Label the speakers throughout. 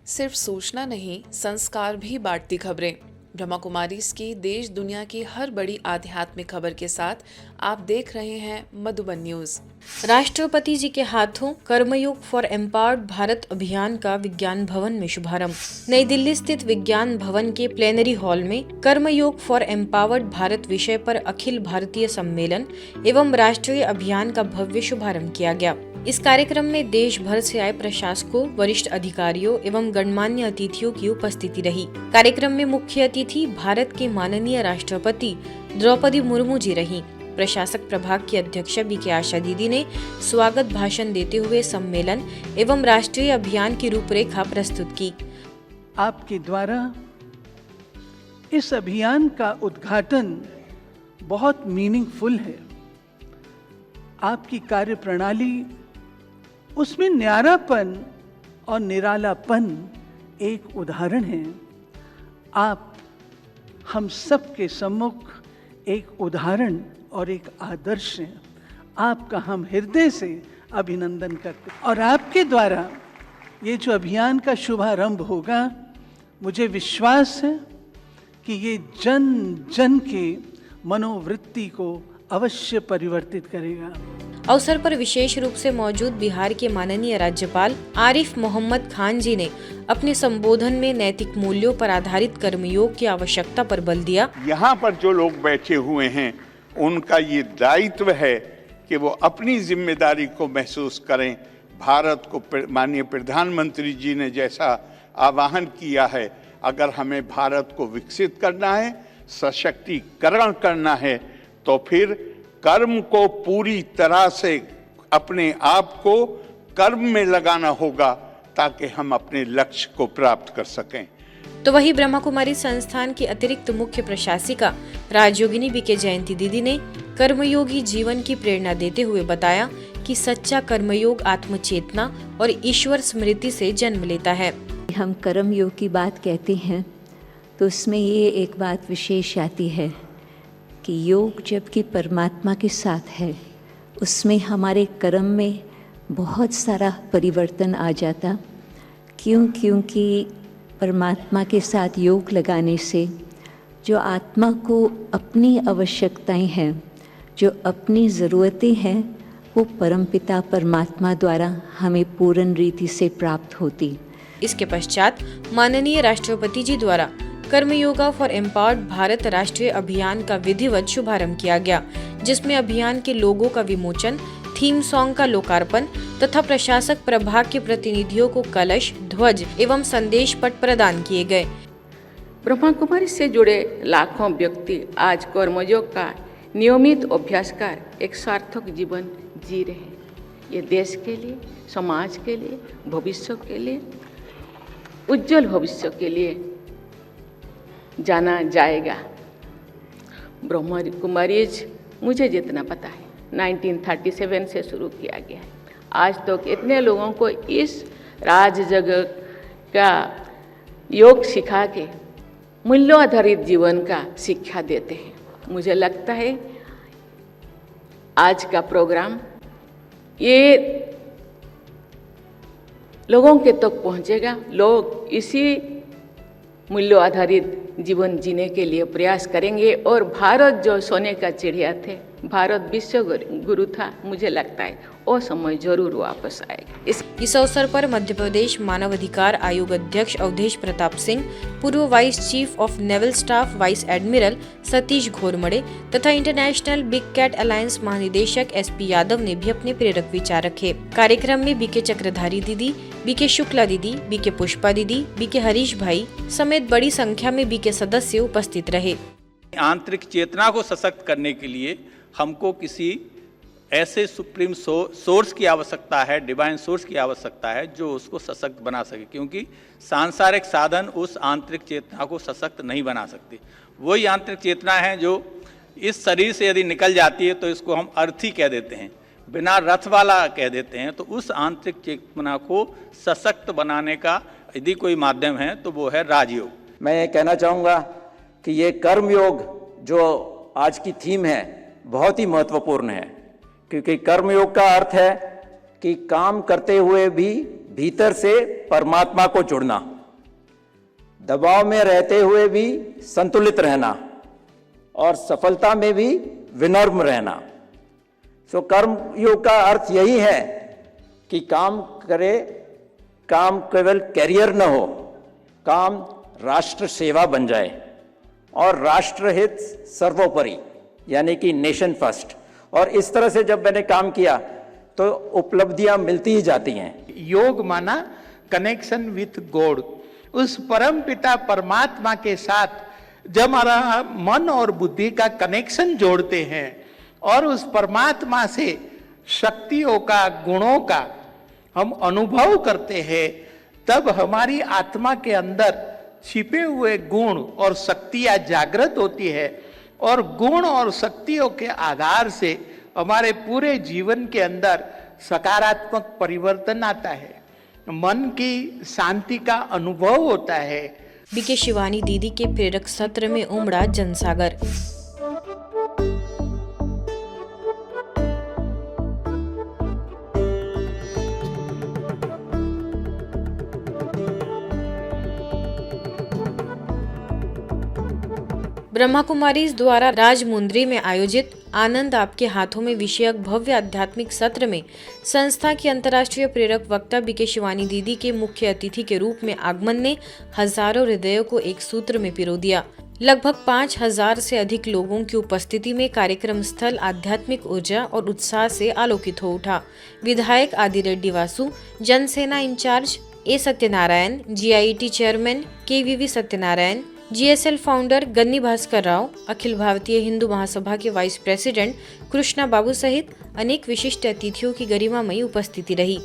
Speaker 1: सिर्फ सूचना नहीं, संस्कार भी बांटती खबरें। ब्रह्मा कुमारी की देश दुनिया की हर बड़ी आध्यात्मिक खबर के साथ आप देख रहे हैं मधुबन न्यूज। राष्ट्रपति जी के हाथों कर्मयोग फॉर एम्पावर्ड भारत अभियान का विज्ञान भवन में शुभारंभ। नई दिल्ली स्थित विज्ञान भवन के प्लेनरी हॉल में कर्मयोग फॉर एम्पावर्ड भारत विषय पर अखिल भारतीय सम्मेलन एवं राष्ट्रीय अभियान का भव्य शुभारंभ किया गया। इस कार्यक्रम में देश भर से आए प्रशासकों, वरिष्ठ अधिकारियों एवं गणमान्य अतिथियों की उपस्थिति रही। कार्यक्रम में मुख्य अतिथि भारत के माननीय राष्ट्रपति द्रौपदी मुर्मू जी रही। प्रशासक प्रभाग की अध्यक्ष बीके आशा दीदी ने स्वागत भाषण देते हुए सम्मेलन एवं राष्ट्रीय अभियान की रूपरेखा प्रस्तुत की।
Speaker 2: आपके द्वारा इस अभियान का उद्घाटन बहुत मीनिंगफुल है। आपकी कार्यप्रणाली, उसमें न्यारापन और निरालापन एक उदाहरण है। आप हम सबके सम्मुख एक उदाहरण और एक आदर्श हैं। आपका हम हृदय से अभिनंदन करते हैं। और आपके द्वारा ये जो अभियान का शुभारंभ होगा, मुझे विश्वास है कि ये जन जन के मनोवृत्ति को अवश्य परिवर्तित करेगा।
Speaker 1: अवसर पर विशेष रूप से मौजूद बिहार के माननीय राज्यपाल आरिफ मोहम्मद खान जी ने अपने संबोधन में नैतिक मूल्यों पर आधारित कर्मयोग की आवश्यकता पर बल दिया।
Speaker 3: यहाँ पर जो लोग बैठे हुए हैं, उनका ये दायित्व है कि वो अपनी जिम्मेदारी को महसूस करें। भारत को माननीय प्रधानमंत्री जी ने जैसा आह्वान किया है, अगर हमें भारत को विकसित करना है, सशक्तिकरण करना है, तो फिर कर्म को पूरी तरह से अपने आप को कर्म में लगाना होगा ताकि हम अपने लक्ष्य को प्राप्त कर सकें।
Speaker 1: तो वही ब्रह्मा कुमारी संस्थान की अतिरिक्त मुख्य प्रशासिका राजयोगिनी बीके जयंती दीदी ने कर्मयोगी जीवन की प्रेरणा देते हुए बताया कि सच्चा कर्मयोग आत्मचेतना और ईश्वर स्मृति से जन्म लेता है।
Speaker 4: हम कर्मयोग की बात कहते हैं तो उसमें ये एक बात विशेष आती है कि योग जबकि परमात्मा के साथ है, उसमें हमारे कर्म में बहुत सारा परिवर्तन आ जाता। क्योंकि परमात्मा के साथ योग लगाने से जो आत्मा को अपनी आवश्यकताएं हैं, जो अपनी ज़रूरतें हैं, वो परमपिता परमात्मा द्वारा हमें पूर्ण रीति से प्राप्त होती।
Speaker 1: इसके पश्चात माननीय राष्ट्रपति जी द्वारा कर्मयोगा फॉर एम्पावर्ड भारत राष्ट्रीय अभियान का विधिवत शुभारंभ किया गया, जिसमें अभियान के लोगों का विमोचन, थीम सॉन्ग का लोकार्पण तथा प्रशासक प्रभाग के प्रतिनिधियों को कलश, ध्वज एवं संदेश पट प्रदान किए गए।
Speaker 5: ब्रह्मा कुमारी से जुड़े लाखों व्यक्ति आज कर्मयोग का नियमित अभ्यास कर एक सार्थक जीवन जी रहे हैं। ये देश के लिए, समाज के लिए, भविष्य के लिए, उज्जवल भविष्य के लिए जाना जाएगा। ब्रह्मा कुमारीज मुझे जितना पता है 1937 से शुरू किया गया है। आज तक तो इतने लोगों को इस राज जगत का योग सिखा के मूल्यों आधारित जीवन का शिक्षा देते हैं। मुझे लगता है आज का प्रोग्राम ये लोगों के तक पहुंचेगा। लोग इसी मूल्यों आधारित जीवन जीने के लिए प्रयास करेंगे और भारत जो सोने का चिड़िया थे, भारत विश्व गुरु था, मुझे लगता है वो समय जरूर वापस आएगा।
Speaker 1: इस अवसर पर मध्य प्रदेश मानव अधिकार आयोग अध्यक्ष अवधेश प्रताप सिंह, पूर्व vice chief of naval staff vice admiral Satish Ghormade तथा इंटरनेशनल बिग कैट अलायंस महानिदेशक SP यादव ने भी अपने प्रेरक विचार रखे। कार्यक्रम में बीके चक्रधारी दीदी, बीके शुक्ला दीदी, बीके पुष्पा दीदी, बीके हरीश भाई समेत बड़ी संख्या में बीके सदस्य उपस्थित रहे।
Speaker 6: आंतरिक चेतना को सशक्त करने के लिए हमको किसी ऐसे सुप्रीम सोर्स की आवश्यकता है, डिवाइन सोर्स की आवश्यकता है जो उसको सशक्त बना सके, क्योंकि सांसारिक साधन उस आंतरिक चेतना को सशक्त नहीं बना सकते। वही आंतरिक चेतना है जो इस शरीर से यदि निकल जाती है तो इसको हम अर्थी कह देते हैं, बिना रथ वाला कह देते हैं। तो उस आंतरिक चेतना को सशक्त बनाने का यदि कोई माध्यम है तो वो है राजयोग।
Speaker 7: मैं ये कहना चाहूँगा कि ये कर्मयोग जो आज की थीम है बहुत ही महत्वपूर्ण है, क्योंकि कर्मयोग का अर्थ है कि काम करते हुए भी भीतर से परमात्मा को जुड़ना। दबाव में रहते हुए भी संतुलित रहना और सफलता में भी विनम्र रहना। सो कर्म योग का अर्थ यही है कि काम करे, काम केवल कैरियर न हो, काम राष्ट्र सेवा बन जाए और राष्ट्रहित सर्वोपरि, यानी कि नेशन फर्स्ट। और इस तरह से जब मैंने काम किया तो उपलब्धियां मिलती ही जाती हैं।
Speaker 8: योग माना कनेक्शन विथ गॉड, उस परम पिता परमात्मा के साथ जब हमारा मन और बुद्धि का कनेक्शन जोड़ते हैं और उस परमात्मा से शक्तियों का, गुणों का हम अनुभव करते हैं, तब हमारी आत्मा के अंदर छिपे हुए गुण और शक्तियां जागृत होती है और गुण और शक्तियों के आधार से हमारे पूरे जीवन के अंदर सकारात्मक परिवर्तन आता है, मन की शांति का अनुभव होता है।
Speaker 1: बीके शिवानी दीदी के प्रेरक सत्र में उमड़ा जनसागर। ब्रह्मा कुमारीज द्वारा राजमुंद्री में आयोजित आनंद आपके हाथों में विषयक भव्य आध्यात्मिक सत्र में संस्था की अंतर्राष्ट्रीय प्रेरक वक्ता बीके शिवानी दीदी के मुख्य अतिथि के रूप में आगमन ने हजारों हृदयों को एक सूत्र में पिरो दिया। लगभग 5000 से अधिक लोगों की उपस्थिति में कार्यक्रम स्थल आध्यात्मिक ऊर्जा और उत्साह से आलोकित हो उठा। विधायक Adi Reddy Vasu, Janasena in charge A Satyanarayana, GIET chairman KVV Satyanarayana, GSL founder Ganni Bhaskar Rao, Akhil Bharatiya Hindu महासभा के वाइस प्रेसिडेंट कृष्णा बाबू सहित अनेक विशिष्ट अतिथियों की गरिमामयी उपस्थिति रही।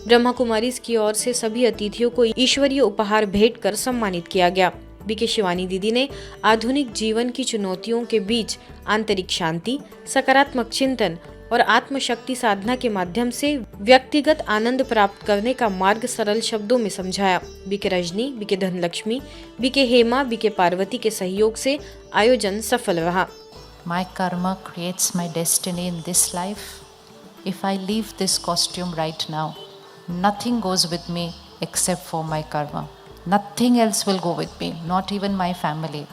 Speaker 1: ब्रह्मा कुमारीज की ओर से सभी अतिथियों को ईश्वरीय उपहार भेंट कर सम्मानित किया गया। बीके शिवानी दीदी ने आधुनिक जीवन की चुनौतियों के बीच आंतरिक शांति, सकारात्मक चिंतन और आत्मशक्ति साधना के माध्यम से व्यक्तिगत आनंद प्राप्त करने का मार्ग सरल शब्दों में समझाया। BK Rajni, BK Dhanlakshmi, BK Hema, BK Parvati के सहयोग से आयोजन सफल रहा।
Speaker 9: My karma creates my destiny in this life. If I leave this costume right now, nothing goes with me except for my karma. Nothing else will go with me, not even my family,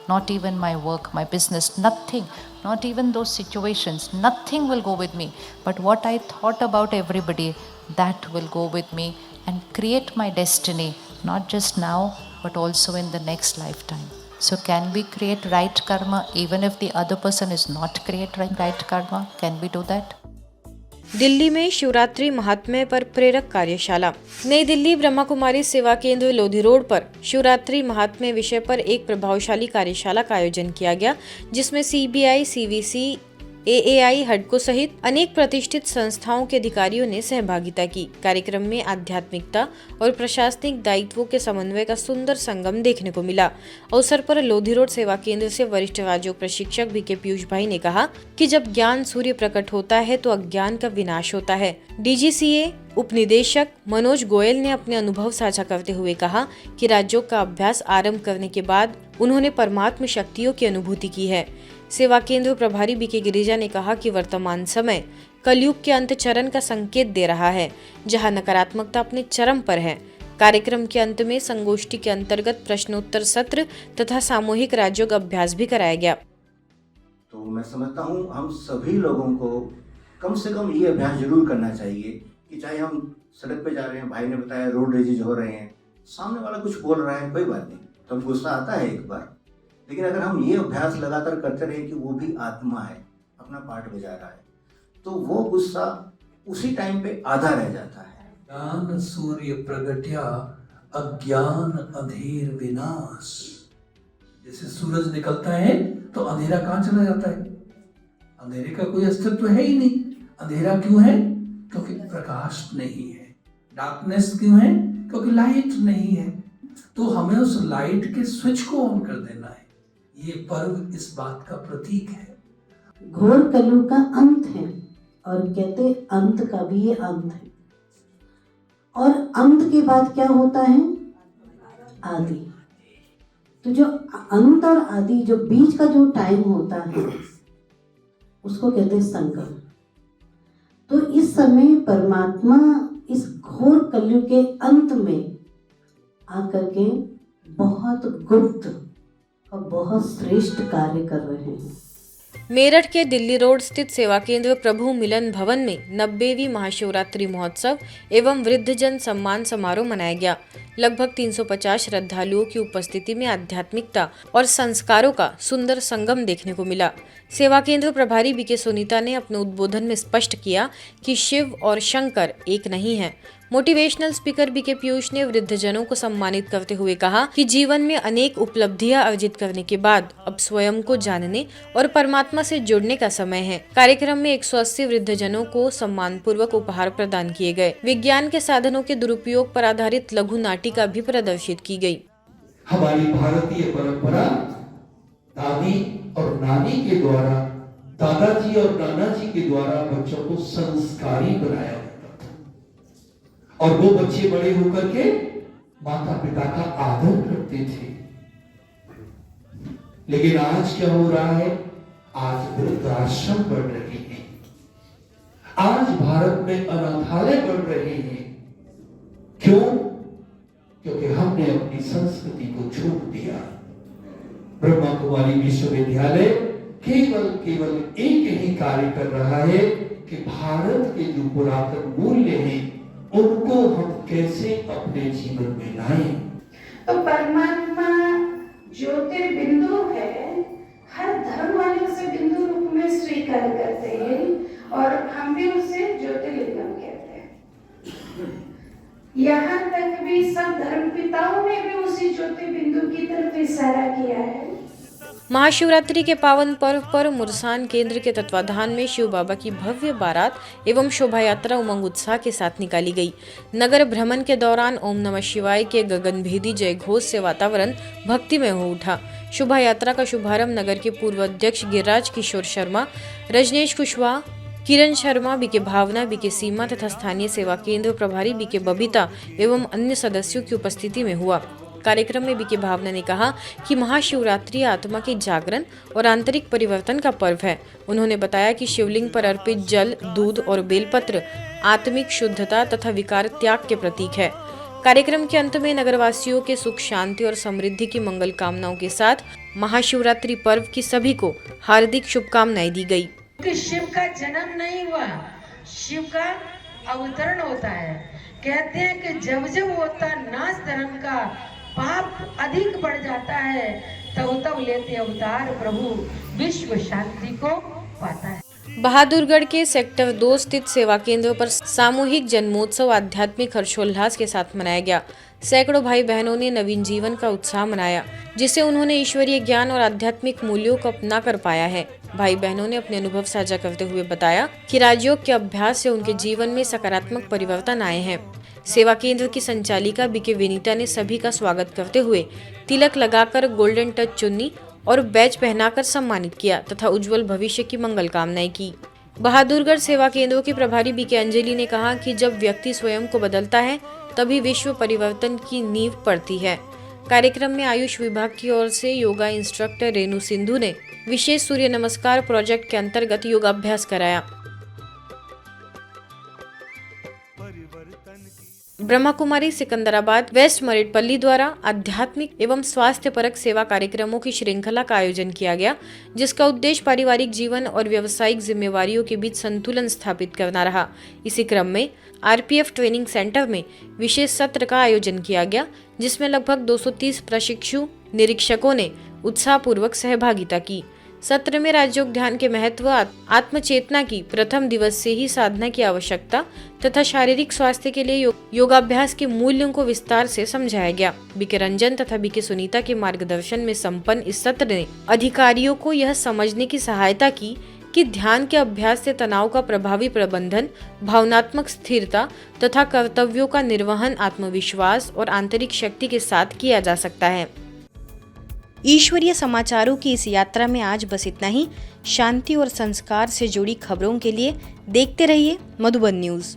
Speaker 9: not even my work, my business, nothing. Not even those situations, nothing will go with me. But what I thought about everybody, that will go with me and create my destiny, not just now, but also in the next lifetime. So can we create right karma even if the other person is not creating right karma? Can we do that?
Speaker 1: Delhi में शिवरात्रि महात्म्य पर प्रेरक कार्यशाला। नई दिल्ली ब्रह्मा कुमारी सेवा केंद्र Lodhi road पर शिवरात्रि महात्म्य विषय पर एक प्रभावशाली कार्यशाला का आयोजन किया गया, जिसमें CBI, CVC, AAI, हडको सहित अनेक प्रतिष्ठित संस्थाओं के अधिकारियों ने सहभागिता की। कार्यक्रम में आध्यात्मिकता और प्रशासनिक दायित्वों के समन्वय का सुंदर संगम देखने को मिला। अवसर पर लोधी रोड सेवा केंद्र से वरिष्ठ राजयोग प्रशिक्षक बीके पीयूष भाई ने कहा कि जब ज्ञान सूर्य प्रकट होता है तो अज्ञान का विनाश होता है। DGCA उपनिदेशक मनोज गोयल ने अपने अनुभव साझा करते हुए कहा कि राजयोग का अभ्यास आरंभ करने के बाद उन्होंने परमात्म शक्तियों की अनुभूति की है। सेवा केंद्र प्रभारी बीके गिरिजा ने कहा कि वर्तमान समय कलयुग के अंत चरण का संकेत दे रहा है, जहां नकारात्मकता अपने चरम पर है। कार्यक्रम के अंत में संगोष्ठी के अंतर्गत प्रश्नोत्तर सत्र तथा सामूहिक राजयोग अभ्यास भी कराया गया।
Speaker 10: तो मैं समझता हूँ हम सभी लोगों को कम से कम ये अभ्यास जरूर करना चाहिए कि चाहे हम सड़क पे जा रहे हैं, भाई ने बताया रोड रेजेज हो रहे हैं, सामने वाला कुछ बोल रहा है, कोई बात नहीं, तब गुस्सा आता है एक बार, लेकिन अगर हम ये अभ्यास लगातार करते रहे कि वो भी आत्मा है, अपना पार्ट बजा रहा है, तो वो गुस्सा उसी टाइम पे आधा रह जाता है।
Speaker 2: ज्ञान सूर्य प्रगट्या अज्ञान अंधेर विनाश। जैसे सूरज निकलता है तो अंधेरा कहाँ चला जाता है? अंधेरे का कोई अस्तित्व है ही नहीं। अंधेरा क्यों है? क्योंकि प्रकाश नहीं है। डार्कनेस क्यों है? क्योंकि लाइट नहीं है। तो हमें उस लाइट के स्विच को ऑन कर देना है। ये पर्व इस बात का प्रतीक है।
Speaker 11: घोर कलयुग का अंत है और कहते अंत का भी ये अंत है। और अंत के बाद क्या होता है? आदि। तो जो अंत और आदि, जो बीच का जो टाइम होता है, उसको कहते हैं संगम। तो इस समय परमात्मा इस घोर कलयुग के अंत में आकर के बहुत गुप्त और बहुत श्रेष्ठ कार्य कर रहे हैं।
Speaker 1: मेरठ के दिल्ली रोड स्थित सेवा केंद्र प्रभु मिलन भवन में 90वीं महाशिवरात्रि महोत्सव एवं वृद्धजन सम्मान समारोह मनाया गया। लगभग 350 श्रद्धालुओं की उपस्थिति में आध्यात्मिकता और संस्कारों का सुंदर संगम देखने को मिला। सेवा केंद्र प्रभारी बीके सुनीता ने अपने उद्बोधन में स्पष्ट किया कि शिव और शंकर एक नहीं है। मोटिवेशनल स्पीकर बीके पीयूष ने वृद्धजनों को सम्मानित करते हुए कहा कि जीवन में अनेक उपलब्धियां अर्जित करने के बाद अब स्वयं को जानने और परमात्मा से जुड़ने का समय है। कार्यक्रम में 180 वृद्धजनों को सम्मान पूर्वक उपहार प्रदान किए गए। विज्ञान के साधनों के दुरुपयोग पर आधारित लघु नाटिका भी प्रदर्शित की गयी।
Speaker 2: हमारी भारतीय परंपरा दादी और नानी के द्वारा, दादाजी और नाना जी के द्वारा बच्चों को संस्कारी बनाया जाता था और वो बच्चे बड़े होकर के माता पिता का आदर करते थे। लेकिन आज क्या हो रहा है? आज वृद्धाश्रम बढ़ रहे हैं, आज भारत में अनाथालय बढ़ रहे हैं। क्यों? क्योंकि हमने अपनी संस्कृति को छोड़ दिया। ब्रह्मा कुमारी विश्वविद्यालय केवल एक ही कार्य कर रहा है कि भारत के जो पुरातन मूल्य हैं उनको हम कैसे अपने जीवन में लाएं।
Speaker 11: तो परमात्मा ज्योतिर्बिंदु है, हर धर्म वाले उसे बिंदु रूप में स्वीकार करते हैं और हम भी उसे ज्योतिर्लिंगम कहते हैं। यहाँ तक भी सब धर्म पिताओं ने भी उसी ज्योतिर्बिंदु की तरफ इशारा किया है।
Speaker 1: महाशिवरात्रि के पावन पर्व पर मुरसान केंद्र के तत्वाधान में शिव बाबा की भव्य बारात एवं शोभा यात्रा उमंग उत्साह के साथ निकाली गई। नगर भ्रमण के दौरान ओम नमः शिवाय के गगनभेदी जय घोष से वातावरण भक्तिमय हो उठा। शोभा यात्रा का शुभारंभ नगर के पूर्व अध्यक्ष गिरिराज किशोर शर्मा, रजनेश कुशवाहा, किरण शर्मा, बीके भावना, बीके सीमा तथा स्थानीय सेवा केंद्र प्रभारी बीके बबीता एवं अन्य सदस्यों की उपस्थिति में हुआ। कार्यक्रम में बीके भावना ने कहा कि महाशिवरात्रि आत्मा के जागरण और आंतरिक परिवर्तन का पर्व है। उन्होंने बताया कि शिवलिंग पर अर्पित जल, दूध और बेलपत्र आत्मिक शुद्धता तथा विकार त्याग के प्रतीक है। कार्यक्रम के अंत में नगरवासियों के सुख, शांति और समृद्धि की मंगल कामनाओं के साथ महाशिवरात्रि पर्व की सभी को हार्दिक शुभकामनाएं दी गई।
Speaker 12: कि शिव का जन्म नहीं हुआ, शिव का अवतरण होता है। कहते हैं कि जब जब होता नाश धर्म का, पाप अधिक बढ़ जाता है, तब लेते अवतार प्रभु विश्व शांति को पाता है।
Speaker 1: बहादुरगढ़ के सेक्टर 2 स्थित सेवा केंद्र पर सामूहिक जन्मोत्सव आध्यात्मिक हर्षोल्लास के साथ मनाया गया। सैकड़ों भाई बहनों ने नवीन जीवन का उत्साह मनाया, जिसे उन्होंने ईश्वरीय ज्ञान और आध्यात्मिक मूल्यों को अपना कर पाया है। भाई बहनों ने अपने अनुभव साझा करते हुए बताया कि राजयोग के अभ्यास से उनके जीवन में सकारात्मक परिवर्तन आए हैं। सेवा केंद्र की संचालिका बीके विनीता ने सभी का स्वागत करते हुए तिलक लगाकर गोल्डन टच चुन्नी और बैच पहनाकर सम्मानित किया तथा उज्जवल भविष्य की मंगल कामनाएं की। बहादुरगढ़ सेवा केंद्रों की प्रभारी बीके अंजलि ने कहा कि जब व्यक्ति स्वयं को बदलता है तभी विश्व परिवर्तन की नींव पड़ती है। कार्यक्रम में आयुष विभाग की ओर से योगा इंस्ट्रक्टर रेणु सिंधु ने विशेष सूर्य नमस्कार प्रोजेक्ट के अंतर्गत योगाभ्यास कराया। ब्रह्मा कुमारी सिकंदराबाद वेस्ट मरेटपल्ली द्वारा आध्यात्मिक एवं स्वास्थ्य परक सेवा कार्यक्रमों की श्रृंखला का आयोजन किया गया, जिसका उद्देश्य पारिवारिक जीवन और व्यावसायिक जिम्मेवारियों के बीच संतुलन स्थापित करना रहा। इसी क्रम में आरपीएफ ट्रेनिंग सेंटर में विशेष सत्र का आयोजन किया गया, जिसमें लगभग 230 प्रशिक्षु निरीक्षकों ने उत्साहपूर्वक सहभागिता की। सत्र में राजयोग ध्यान के महत्व, आत्मचेतना की प्रथम दिवस से ही साधना की आवश्यकता तथा शारीरिक स्वास्थ्य के लिए योगाभ्यास के मूल्यों को विस्तार से समझाया गया। बीके रंजन तथा बीके सुनीता के मार्गदर्शन में संपन्न इस सत्र ने अधिकारियों को यह समझने की सहायता की कि ध्यान के अभ्यास से तनाव का प्रभावी प्रबंधन, भावनात्मक स्थिरता तथा कर्तव्यों का निर्वहन आत्मविश्वास और आंतरिक शक्ति के साथ किया जा सकता है। ईश्वरीय समाचारों की इस यात्रा में आज बस इतना ही। शांति और संस्कार से जुड़ी खबरों के लिए देखते रहिए मधुबन न्यूज़।